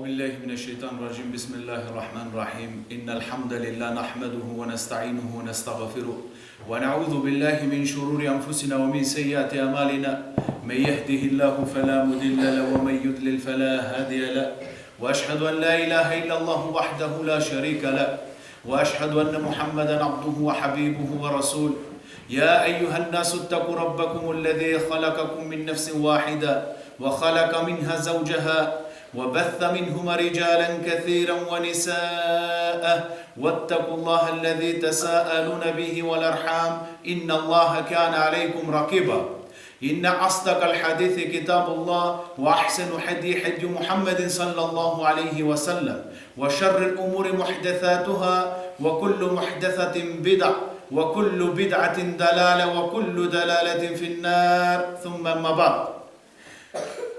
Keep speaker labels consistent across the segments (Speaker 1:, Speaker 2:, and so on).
Speaker 1: بالله من الشيطان الرجيم بسم الله الرحمن الرحيم إن الحمد لله نحمده ونستعينه ونستغفره ونعوذ بالله من شرور أنفسنا ومن سيئات أعمالنا من يهده الله فلا مضل له ومن يضلل فلا هادي له وأشهد أن لا إله إلا الله وحده لا شريك له وأشهد أن محمدا عبده وحبيبه ورسوله يا أيها الناس اتقوا ربكم الذي خلقكم من نفس واحدة وخلق منها زوجها وبث منهما رجالا كثيرا ونساء واتقوا الله الذي تساءلون به والأرحام إن الله كان عليكم رقيبا إن أصدق الحديث كتاب الله وأحسن حدي محمد صلى الله عليه وسلم وشر الأمور محدثاتها وكل محدثة بدع وكل بدعة دلالة وكل دلالة في النار ثم ما بعد.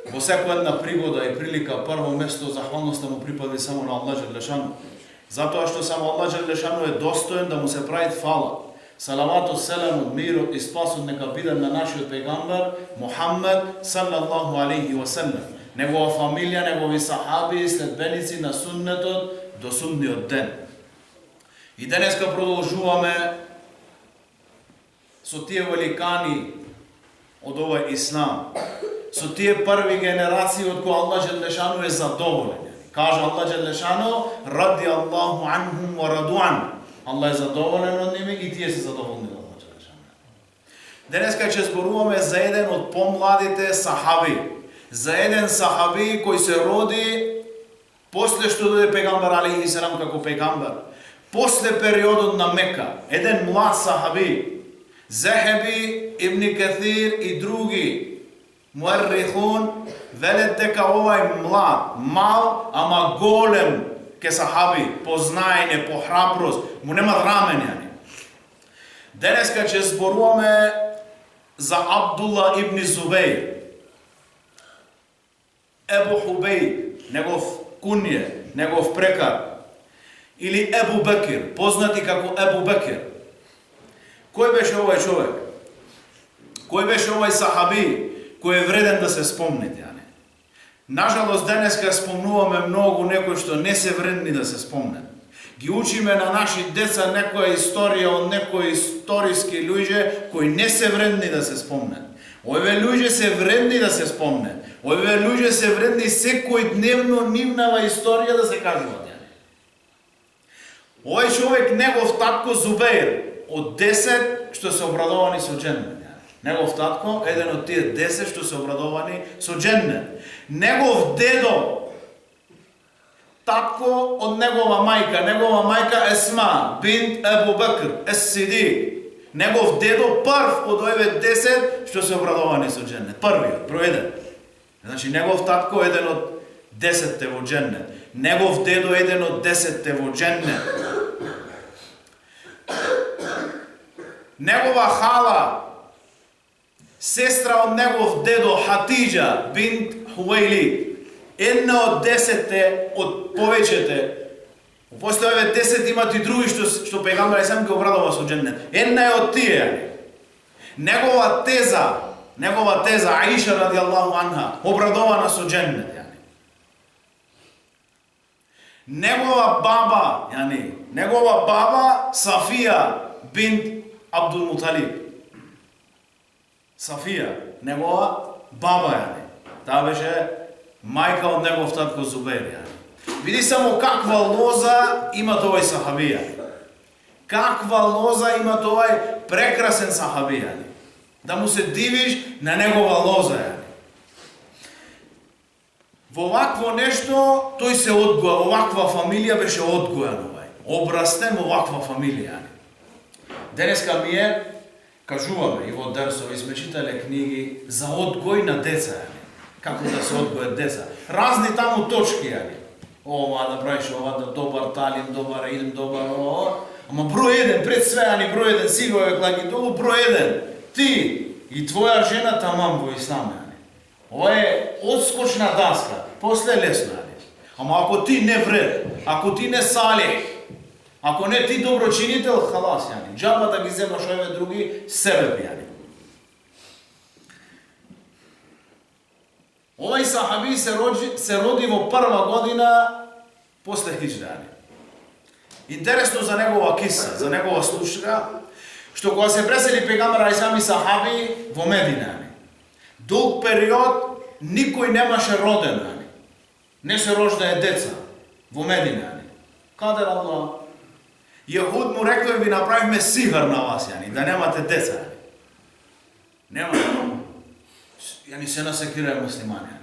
Speaker 1: Во секоја една пригода и прилика прво место захвалноста му припади само на Аллах Джелешану. Затоа што само Аллах Джелешану е достоен да му се прави фала. Салаватот, селамот, мирот и спасот нека биде на нашиот пегамбар Мухаммед салаллаху алейхи ва саллем. Негова фамилија, негови сахаби, следбеници на суннетот до судниот ден. И денеска продолжуваме со тие великани од овој ислам. Со тие први генерации од кои Аллах Джелешану е задоволен. Кажа Аллах Джелешану: "Ради Аллаху анхум ва раду ан." Аллах е задоволен од ними и тие се задоволни од Аллах Джелешану. Денеска ќе зборуваме за еден од помладите сахаби. За еден сахаби кој се роди после што дојде пегамбар алейхи селам како пегамбар. После периодот на Мека, еден млад сахаби, Захаби, Ибн Каthир и други муаррихун велат дека овај млад, мал, ама голем ке сахаби, по знаење, по храброст, му немат раменјани. Денеска ќе зборуваме за Абдулла ибн Зубейр, Ебу Хубейб, негов кунје, негов прекар, или Ебу Бекир, познати како Ебу Бекир. Кој беше овај човек? Кој беше овај сахаби кој е вреден да се спомнете? Нажалост, денеска спомнуваме многу некои што не се вредни да се спомнат. Ги учиме на наши деца некоја историја од некои историски луѓе кои не се вредни да се спомнат. Овие луѓе се вредни да се спомнат. Овие луѓе се вредни секој дневно нивнава историја да се кажува. Овој човек, негов татко Зубейр, од 10 што се обрадовани со џеннет. Негов татко, еден од тие 10 што се обрадовани со џеннет. Негов дедо, татко од негова мајка Есма бинт Ебу Бекр ес-Сидик. Негов дедо прв од овие 10 што се обрадовани со џеннет. Првиот, број 1. Значи негов татко еден од 10-те во џеннет. Негов дедо еден од 10-те во џеннет. Негова хала, сестра од негов дедо Хатиджа бинт Хувейлид, една од 10-те од повеќете. После овие 10 имат и други што пегамбар сам ги обрадува со џеннет. Една е од тие. Негова теза Аиша радијаллаху анха обрадована со џеннет. Негова баба Сафија бинт Абдул Муталиб. Сафија, негова баба Таа беше мајка од негов татко Зубейр. Види само каква лоза има овој сахабија. Каква лоза има овој прекрасен сахабија. Да му се дивиш на негова лоза. Во вакво нешто тој се одгоја, во ваква фамилија беше одгојан овај. Обрастен во ваква фамилија. Денеска ми кажуваме и во дерсови сме читале книги за одгој на деца. Како да се одгојат деца. Разни таму точки. Ова да правиш, ова да добар талим, добар илм, добар ова. Ама број 1, пред све, број 1, сигове клаги, тоа број 1. Ти и твоја жена тамам во ислам. Ова е одскочна даска, после лесно. Ама ако ти не вред, ако ти не салих, ако не ти доброчинител, халас, џаба да ги земаш овие други себе. Ovaj sahabi se rodi во прва година после хиджра. Интересно за негова киса, за негова случка, што кога се пресели пегамбер алейхиссалам и сахаби во Медина, долг период никој немаше роден, не се рождае деца во Медина. Кадер Аллах. Јахуд му рекле, ви направивме сихар на вас, да немате деца. Немате. Се насекираја муслимани.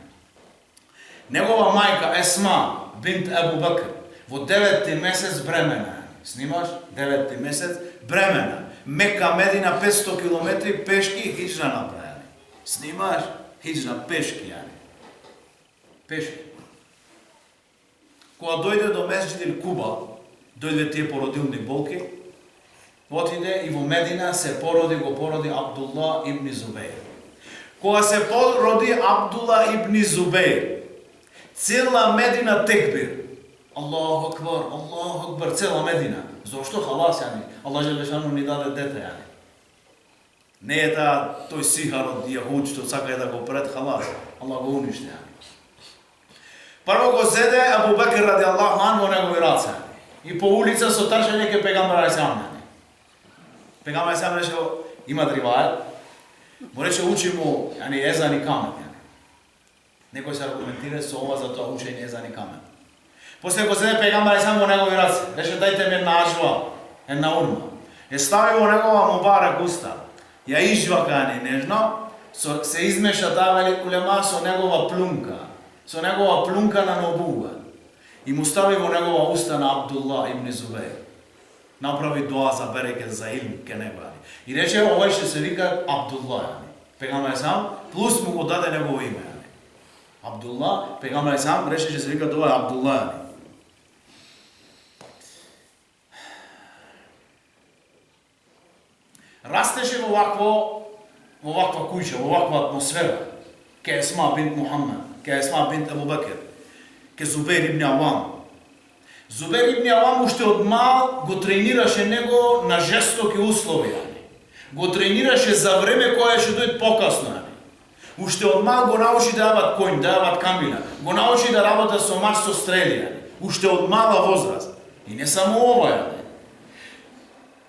Speaker 1: Негова мајка Есма бинт Абу Бакр во 9-ти месец бремена. Снимаш? 9-ти месец бремена. Мека Медина 500 километри пешки хиджра направени. Снимаш? Хиджра пешки, Пешки. Кога дојде до Месџид Куба, дојде тие породилни болки, отиде и во Медина се го породи Абдулла ибн Зубейр. Кога се породи Абдулла ибн Зубейр, цела Медина текбир. Аллаху акбар, цела Медина. Зошто халас, Аллах Желешану ни даде дете, Не е тој сихар од Јахуд што сака да го пред халас. Аллах го уништи, Прво го седе Абу Бекр ради Аллаху ан во негови раце. И по улица со трчање ке пегамбер алейхиссалам. Пегамбер алейхиссалам рече, има ривајат, му рече учи му езан и камен. Некој се аргументира со ова за тоа учење езан и камен. После го седе пегамбер алейхиссалам во негови раце, рече дајте ми една ажва, една урма. Стави во негова мубарак уста, ја ижвака нежно, се измеша таа улема со негова плунка. Со негова плунка на нобува. И му стави во негова уста на Абдулла ибн Зубейр. Направи дуа за берекет, за илм ке него. И рече, овој ще се вика Абдулла. Пегамбер алейхиссалам, плюс му го даде негово име. Абдулла, пегамбер алейхиссалам, рече, че се вика тоа Абдулла. Растеше во ваква куќа, во ваква атмосфера. Ке Есма бинт Мухаммад, ке Есма бинт Абу Бакр, ке Зубейр ибн Авам. Зубейр ибн Авам уште од мал го тренираше него на жестоки услови. Го тренираше за време кое ќе дојде покасно. Уште од мал го научи да јават конј, да јават камила. Го научи да работа со мач со стрели. Уште од мала возраст. И не само ова.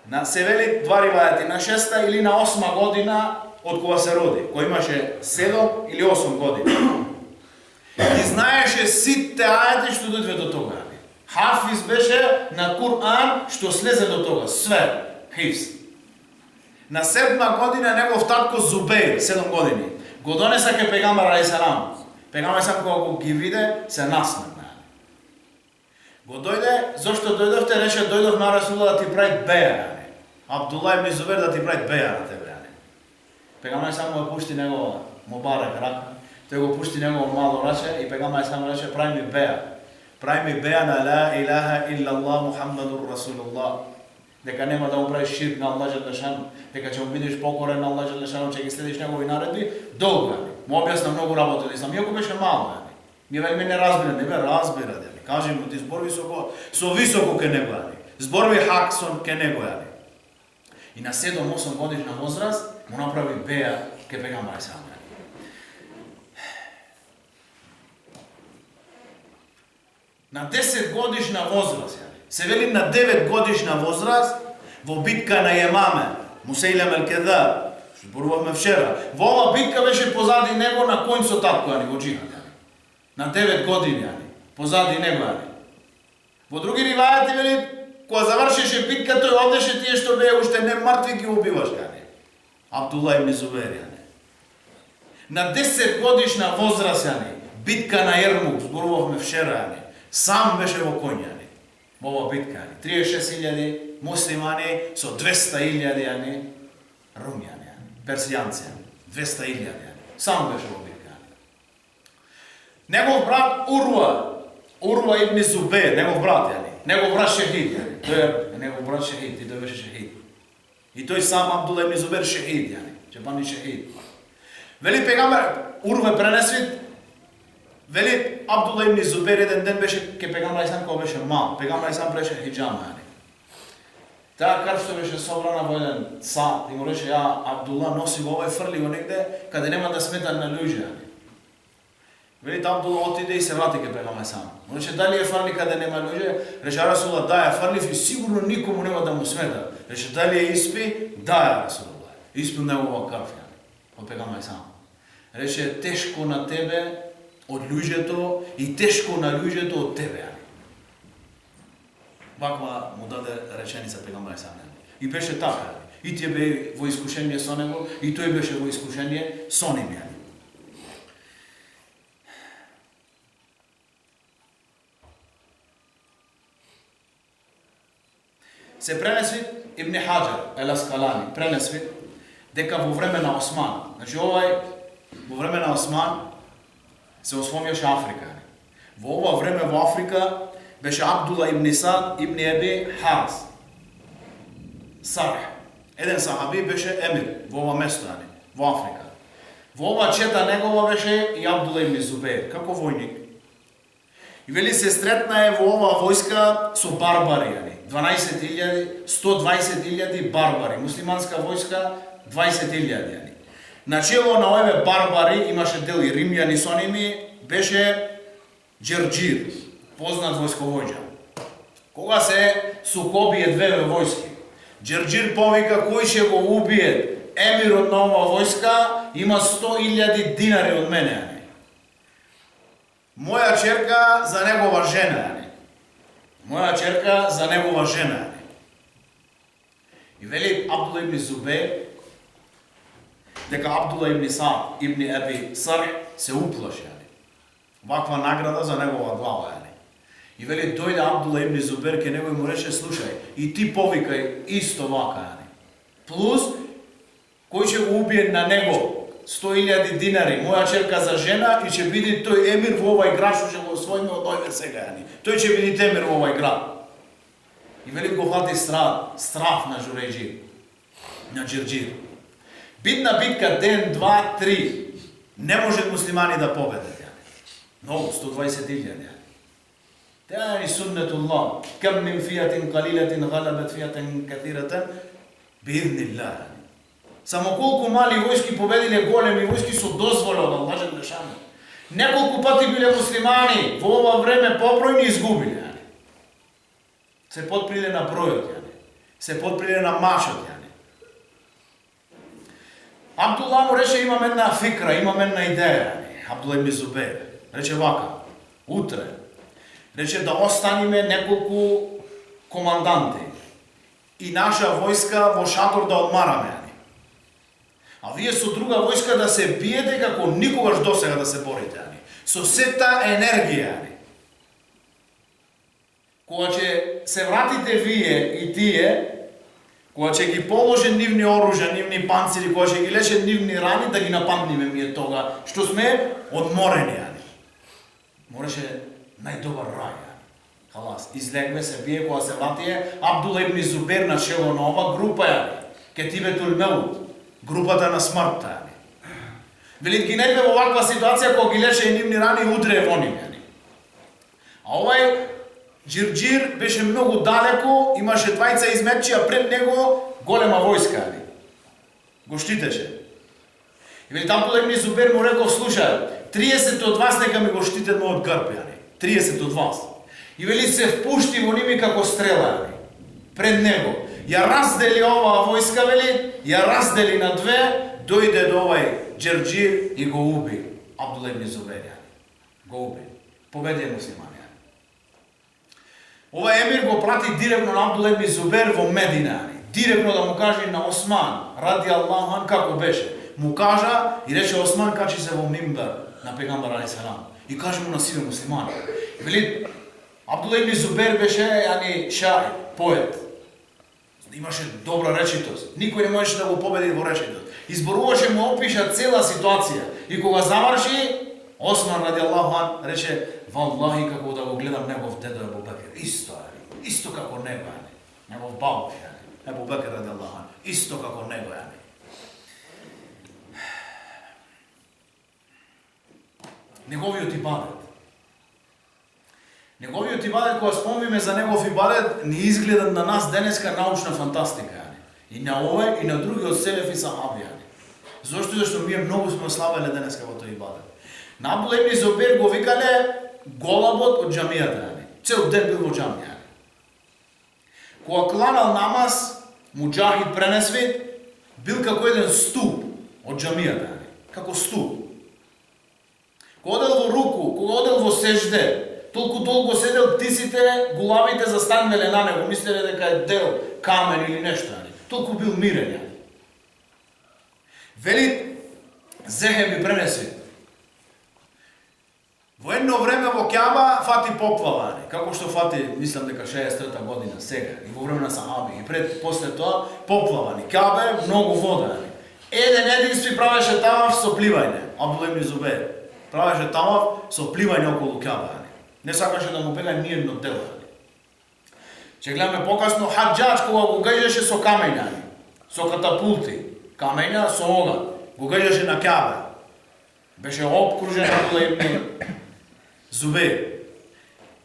Speaker 1: На се вели два ривајати, на 6-та или на 8-ма година од кога се роди, кој имаше 7 или 8 години. И знаеше сите ајати што дојде до тога. Хафиз беше на Кур'ан што слезе до тога, све, хифз. На 7-ма година негов татко Зубейр, 7 години, го донеса ке пегамбер алейхиссалам. Пегамбер алейхиссалам кога го ги виде, се насмевна. Го дојде, зошто дојдовте, рече, дојдов на Расулулла да ти прави беја. Абдулла ибн Зубейр да ти прави беја на тебе. Пегамбер алейхиссалам го пушти негова мубарак рака, тој го пушти негово мало раче и пегамбер алейхиссалам рече, прави ми беја. Прави ми беја на ла илаха иллаллах Мухаммадур Расулуллах. Дека нема да му правиш ширк на Аллах Желешану, дека ќе му бидеш покорен на Аллах Желешану, ќе ги следиш негови наредби, долго. Му објасна многу работи ислам, иако беше мало. Ми вели мене разбира, не ме разбира, кажи му ти зборви со високо ке него, зборви хак ке него. И на 7-8 годишна возраст му направи беја ке пегамбер алейхиссалам. На 10 годишна возраст, се вели на 9 годишна возраст, во битка на Јемаме, Мусейлем ел-Кедаб, што зборувавме вчера, во ова битка беше позади него на коњ со татко, во джихад. На 9 години, позади него. Во други ривајати, вели, кога завршеше битка, тој одеше тие што беа уште не мртви ги убиваш. Абдулла ибн Зубейр. На 10 годишна возраст, битка на Ермук, зборувавме вчера, сам беше во коња, во ова битка. 36.000 муслимани со 200.000 румјани, персијанци, 200.000. Сам беше во битка. Негов брат Урва ибн Зубейр, негов брат шехид, тој е негов брат шехид, и тој беше шехид. И тој сам Абдулла ибн Зубейр шехид, ќе бани шехид. Вели пегамбер, Урва пренесвит, вели Абдулла ибн Зубейр еден ден беше ке пегамбер алейхиссалам кога беше мал. Пегамбер алейхиссалам преше хиџама. Таа крв што беше собрана во еден сад, и му рече, Абдулла носи го овој, фрли го негде, каде нема да сметат на луѓе. Вели Абдула отиде и се врати ке пегаме сам. Рече дали е фарли каде нема луѓе? Рече Расулулlah да е фарлив и сигурно никому нема да му смета. Рече дали е испи? Да е Расулулlah. Испи негова крв од пегаме сам. Рече тешко на тебе од луѓето и тешко на луѓето од тебе. Ваква му даде реченица пегаме сам. И беше така. И тие бе во искушение со него, и тој беше во искушение со ним. Се пренеси Ибн Хаджар ел-Аскалани, пренеси дека во време на Осман, значи во време на Осман се освојуваше Африка. Во ова време во Африка беше Абдула ибн Сад ибн Еби Харс. Сарх. Еден сахаби беше емир во ова место, во Африка. Во ова чета негова беше и Абдула ибн Зубейр, како војник. И вели се сретна во ова војска со барбари, 12.000, 120.000 барбари. Муслиманска војска 20.000. Начело на овие барбари имаше дел и римјани со ними, беше Джерджир, познат војсковојđа. Кога се сукобие две војски, Джерджир повика кој ќе го убие емирот на ова војска, има 100.000 динари од мене. Моја черка за негова жена. Моја черка за негова жена. И вели Абдула ибн Зубейр дека Абдула ибн Сад ибн Еби Сарх се уплаши. Ваква награда за негова глава. И вели дојде Абдула ибн Зубейр ке него и му рече слушај, и ти повикај исто вака. Плюс кој ќе го убие на него 100.000 динари, моја черка за жена и ќе биде тој емир во овај град што ќе го освоиме од овој сега. Тој ќе биде емир во овај град. И вели го фати страф на Журејџир, на Джерџир. Битна битка ден, 2, 3. Не може муслимани да победат. Многу, 120.000. Таа е суннетуллах. Кам мин фијатин калилатин галабат фијатин катиратан бииднилlah. Само колку мали војски победиле големи војски со дозвола од Аллах Джелешану. Неколку пати биле муслимани во ова време побројни изгубиле. Се подприле на бројот, се подприле на мачот. Абдулла му рече имам една фикра, имам една идеја. Абдулла ибн Зубейр рече вака, утре рече да останиме неколку команданти и наша војска во шатор да одмараме. А вие со друга војска да се биете како никогаш досега да се борите. Со сета енергија. Кога ќе се вратите вие и тие, кога ќе ги положи нивни оружја, нивни панцири, кога ќе ги лече нивни рани, да ги нападниме ние тога, што сме одморени. Мореше најдобар рај. Халас, излегве се бие кога се вратие, Абдула ибн Зубейр начело на ова група, Кетибетул Меут, групата на смртта. Велит ги најде во ваква ситуација кога ги лече нивни рани и удре во нив. А овај Джерџир беше многу далеко, имаше двајца изметчи, а пред него голема војска. Го штитеше. И вели Абдула ибн Зубейр му рекол, слушај, 30 од вас нека ми го штитат од грб, 30 од вас. И вели се впушти во ними како стрела, пред него. Ја раздели оваа војска, вели, ја раздели на две, дојде до овај Джерџир и го уби. Абдула ибн Зубейр го уби. Победи муслимани. Овај емир го прати директно на Абдула ибн Зубейр во Медина. Директно да му каже на Осман, ради Аллах ан, како беше. Му кажа и рече Осман качи се во мимбер на пегамбар алейхиссалам. И каже му на сите муслимани. Вели, Абдула ибн Зубейр беше шаир, поет. Имаше добра речитост. Никој не можеше да го победи во речитост. Изборуваше му опиша цела ситуација. И кога заврши, Осман ради Аллах ан рече, валлахи како да го гледам негов дедо Ебу Бекер. Исто како него, негов бабу, Ебу Бекер ради Аллах ан. Исто како него, Неговиот ибадет. Неговиот ибадет, кога спомниме за негов ибадет, ни изгледа на нас денеска научна фантастика. И на овој, и на другиот селефи сахаби. Зошто? Зашто ние многу сме слабеле денеска во тој ибадет. На Абдула ибн Зубейр го викале голабот од џамијата. Цел ден бил во џамија. Кога кланал намаз, муџахид пренесвит, бил како еден ступ од џамијата. Како ступ. Кога одел во руку, кога одел во сежде, толку долго седел, птиците, гулавите застанвеле на него, мислеле дека е дел, камен или нешто. Толку бил мирен. Вели, Зехеби пренеси. Во едно време во Кјаба фати поплава, како што фати, мислам дека 63-та година сега, и во време на сахаби, и после тоа поплава. Кјаба е многу вода. Еден единстви правеше тамав со пливање, Абдула ибн Зубейр. Правеше тамав со пливање околу Кјаба. Не сакаше да му бега ниедно дело. Че гледаме покасно Хаджаџ кога го гаѓаше со камења, со катапулти, камења со оган, го гаѓаше на Кјаба. Беше обкружен Абдула ибн Зубейр.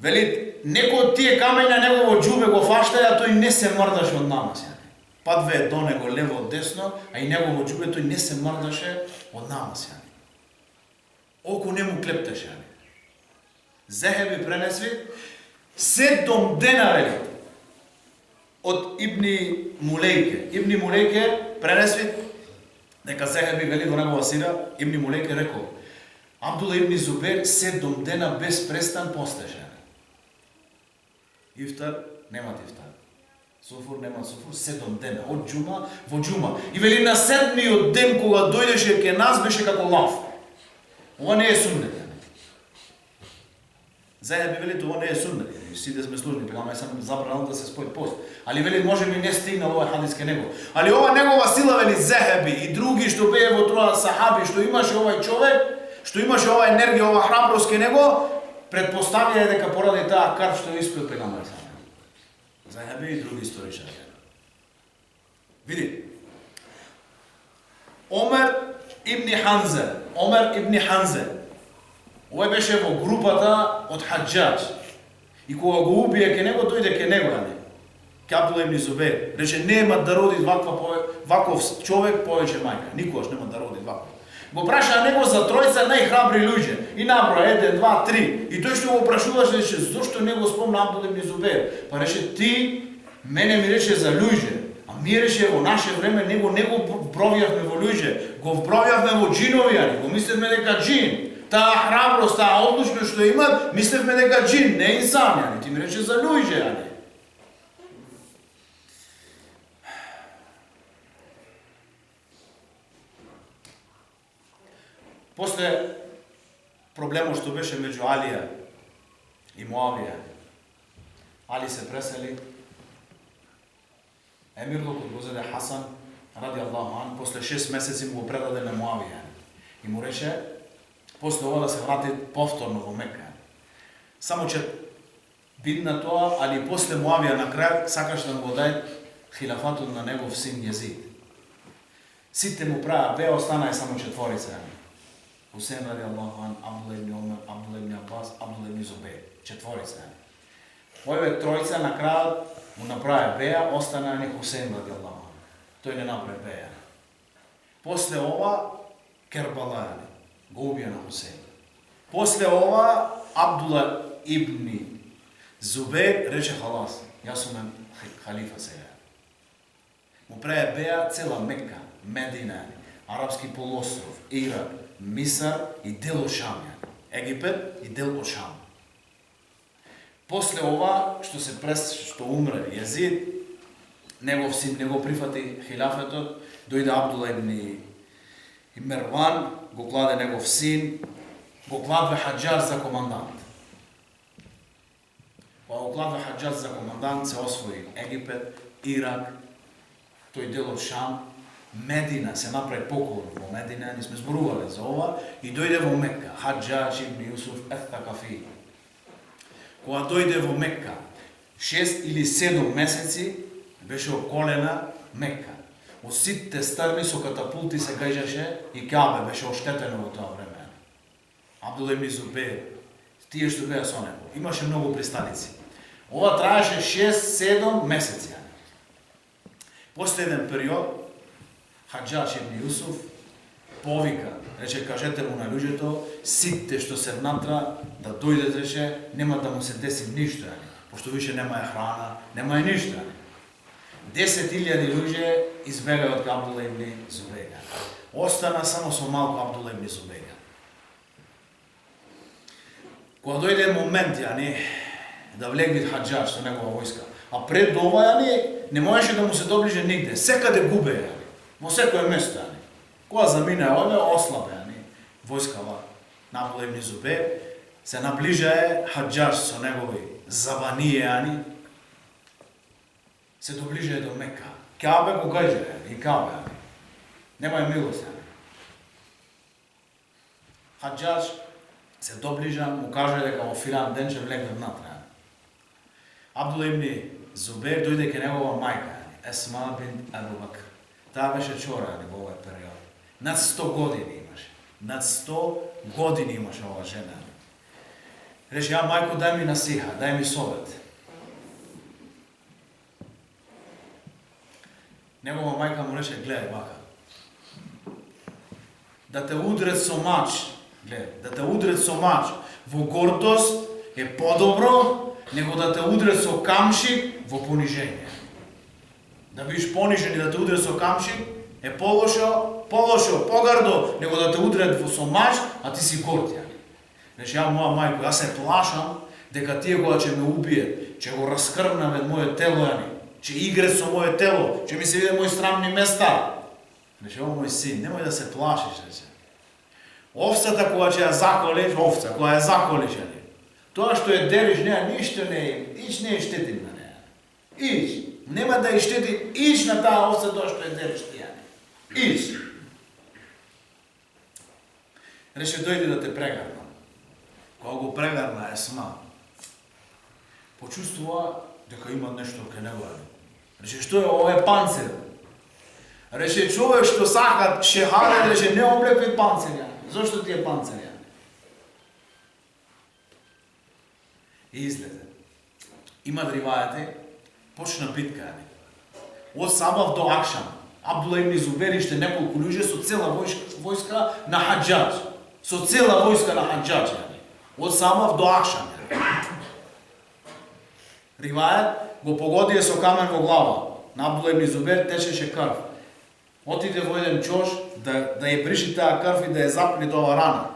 Speaker 1: Вели, некој од тие камења негово џубе го фаштаја, тој не се мрдаше од намаз. Падве до него лево десно, а и негово џубе тој не се мрдаше од намаз. Око не му клептеше. Зехеби пренесли 7 дена вели од Ибни Мулейке. Ибни Мулейке пренесли дека Зехеби вели во негова сира, Ибни Мулейке рекол: Абдула ибн Зубейр 7 дена без престан постеше. Ифтар, немат ифтар. Суфур, немат суфур, 7 дена, од џума во џума. И вели на 7-миот ден кога дојдеше ке нас беше како лав. Ова не е суннет. Зајде би вели тоа не е суннет. Сите сме служни, пегаме сам забранал да се спои пост. Али вели може би не стигнал овој хадис ке него. Али ова негова сила вели Зехеби и други што беа во троа сахаби, што имаше овај човек, што имаше оваа енергија, оваа храброст ке него, предпоставија дека поради таа крв што испил пегамбер сам. Зехеби и други историчари. Види. Омер ибн Ханзе. Овој беше во групата од Хаджаџ. И кога го убие ке него, дојде ке него, ке Абдула ибн Зубейр. Рече, нема да роди ваков човек повеќе мајка. Никогаш нема да роди ваков. Го праша него за тројца најхрабри луѓе. И наброја 1, 2, 3. И тој што го прашуваше, рече, зошто не го спомна Абдула ибн Зубейр? Па рече, ти мене ми рече за луѓе. А ми рече во наше време него не го бровјавме во луѓе. Го бровјавме во џинови, го мислевме дека џин. Таа храброст, таа одлучност што имат, мислевме дека џин, не инсан, ти ми рече за луѓе, После проблемот што беше меѓу Алија и Муавија, Али се пресели, емирлокот го зеде Хасан, ради Аллаху ан, после 6 месеци му го предаде на Муавија. И му рече, после ова да се врати повторно во Мека. Само че видна тоа, али после Муавија на крај сакаш да го даде хилафатот на негов син Језид. Сите му правеа беа, останаа само четворица. Хусейн ради Аллаху ан, Абдула ибн Омер, Абдула ибн Аббас, Абдула ибн Зубейр. Четворица. Овие тројца на крајот му направи беа, остана не Хусейн ради Аллаху ан. Тој не направи беа. После ова Кербала го убија на Хусейн. После ова Абдула ибн Зубейр рече халас, јас сум халифа сега. Му прави беа цела Мека, Медина, Арапски полуостров, Ирак, Мисар и дел од Шам. Египет и дел од Шам. После ова, што умре Језид, негов син не го прифати хилафетот, дојде Абдула ибн Мерван, го кладе негов син, го кладве Хаджаџ за командант. Кога го кладве Хаджаџ за командант, се освои Египет, Ирак, тој дел од Шам, Медина, се направи покол во Медина, не сме зборувале за ова, и дојде во Мека, Хаджаџ ибн Јусуф ет-Такафи. Кога дојде во Мека, 6 или 7 месеци, беше околена Мека. Од сите страни со катапулти се гаѓаше и Каабе беше оштетено во тоа време. Абдула ибн Зубейр, тие што беа со него, имаше многу пристаници. Ова траеше 6-7 месеци. После еден период, Хаджаџ ибн Јусуф повика, рече, кажете му на луѓето, сите што се внатра, да дојдат, рече, нема да му се деси ништо, пошто више нема храна, нема ништо. 10.000 луѓе избега од Абдула ибн Зубейр. Остана само со малку Абдула ибн Зубейр. Кога дојде момент, да влегне Хаџаџ со негова војска, а пред ова, не можеше да му се доближе нигде, секаде губе, во секое место, Кога замине ове, ослабе, војскава на Абдула ибн Зубейр, се наближае Хаџаџ со негови забанije, се доближае до Мека. Каабе го гаѓа, и Каабе, нема милост. Хаџаџ се доближа, му каже дека во филан ден ќе влегне внатре. Абдула ибн Зубейр дојде ке негова мајка, Есма бинт Абу Бакр. Таа беше чора во овој период. Над 100 години имаше. Над 100 години имаше ова жена. Рече, ја мајко, дај ми насиха, дај ми совет. Негова мајка му рече, гледај бака, да те удрет со мач, да те удрет со мач во гордост е подобро, него да те удрет со камшик во понижение. Да бидеш понижен и да те удрет со камшик е полошо, погардо, него да те удрет со мач, а ти си горд. Значи, ја моја мајко, јас се плашам дека тие кога ќе ме убијат, ќе го раскрвнаве моје тело, ќе играт со моје тело, ќе ми се виде мои срамни места. Значи, ово мој син, немој да се плашиш, рече. Овцата кога ќе ја заколиш, кога ја заколиш, тоа што ја делиш, ништо не е штетим на неја. Ич, нема да ја штети, ич на таа овца тоа што ја делиш ти, ич. Рече, дојди да те прегарна. Кога го прегарна Есма, почувствува дека има нешто кај него. Рече, што е ова панцир? Рече, човек што сака шехада, рече, не облекли панцир. Зошто ти е панцир? И излезе. Има ривајати, почна битка. Од Сабав до Акшам. Абдула ибн Зубейр иште неколку луѓе со цела војска на Хаџаџ. Со цела војска на Хаџаџ. Од Сабав до Акшам. Ривајат го погодие со камен во глава. На Абдула ибн Зубейр течеше крв. Отиде во еден чош да ја бриши таа крв и да ја запни тоа рана.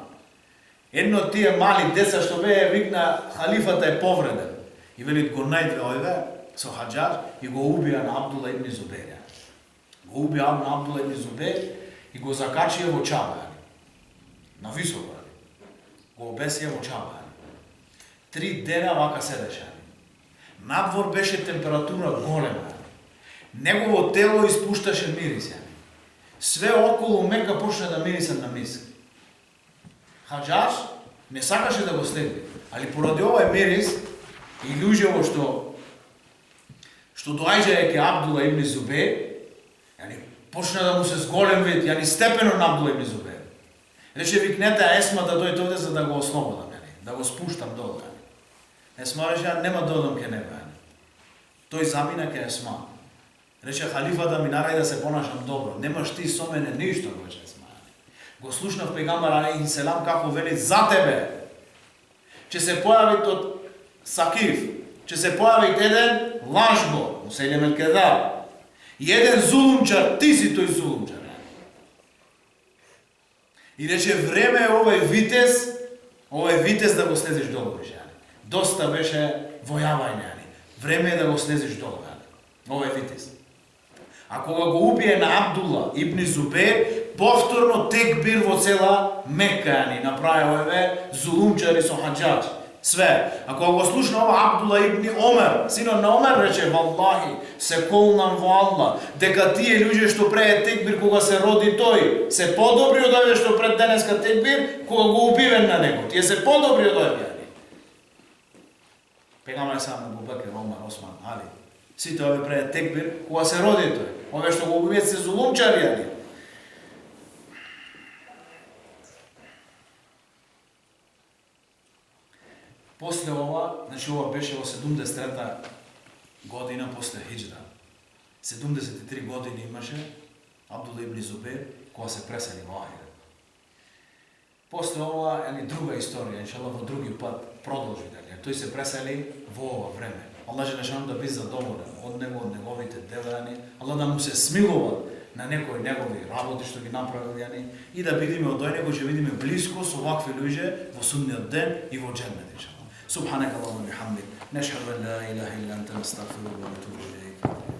Speaker 1: Едно од тие мали деца што беа викна халифата е повреден. И велит го најде овде со Хаџаџ и го убија на Абдула ибн Зубейр. Го убија на Абдула ибн Зубейр и го закачија во чаба. На високо. Го обесија во чаба. 3 дена вака седеше. Надвор беше температура голема. Негово тело испушташе мирис. Све околу Мека почна да мириса на миск. Хаџаџ не сакаше да го следи, али поради овај мирис и луѓето што доаѓаја ке Абдула ибн Зубейр, почна да му се зголем вид, степено на Абдула ибн Зубейр. Рече, викнете Есма да дојде овде за да го ослободам, да го спуштам долу. Есма рече, нема додам ке него. Тој замина ке Есма. Рече, халифата ми наради да се понашам добро. Немаш ти со мене ништо, рече Есма. Го слушнав пегамбар алейхи селам како вели за тебе. Ќе се појави од Сакиф, ќе се појави еден лажго, Мусејлем ел-Кезаб. И еден зулумчар, ти си тој зулумчар. И рече, време е овој витез да го слезиш долу. Доста беше војавање. Време е да го слезиш долу. Овој витез. А кога го убие на Абдула ибн Зубейр, повторно текбир во цела Мека направи овие зулумчари со Хаџаџ. Све. А кога го слушна ова Абдула ибн Омер, синот на Омер, рече, валлахи, се колнам во Аллах, дека тие луѓе што прее текбир кога се роди тој, се подобри од овие што пред денеска текбир кога го убивен на него. Тие се подобри од овие. Пегамбар сам Абу Бекр, Омер, Осман, Али. Сите овие пред текбир кога се роди тој. Овие што го убиваат се зулумчари. После ова, значи ова беше во 73-та година после хиџра. 73 години имаше Абдула ибн Зубейр кога се пресели во Ахир. Posle ova druga istorija, inšallah, vo drugi put продолжи. Тој се пресели во ова време. Allah Желешану да биде задоволен од него, од неговите дела, Allah да му се смилува на некои негови работи што ги направил, и да бидеме од него, ќе бидеме близко со вакви луѓе во судниот ден и во џеннет, иншаллах. Субханак Аллахумма бихамдик, нешхаду ан ла илаха илля анта, настагфирука ва натубу илейк.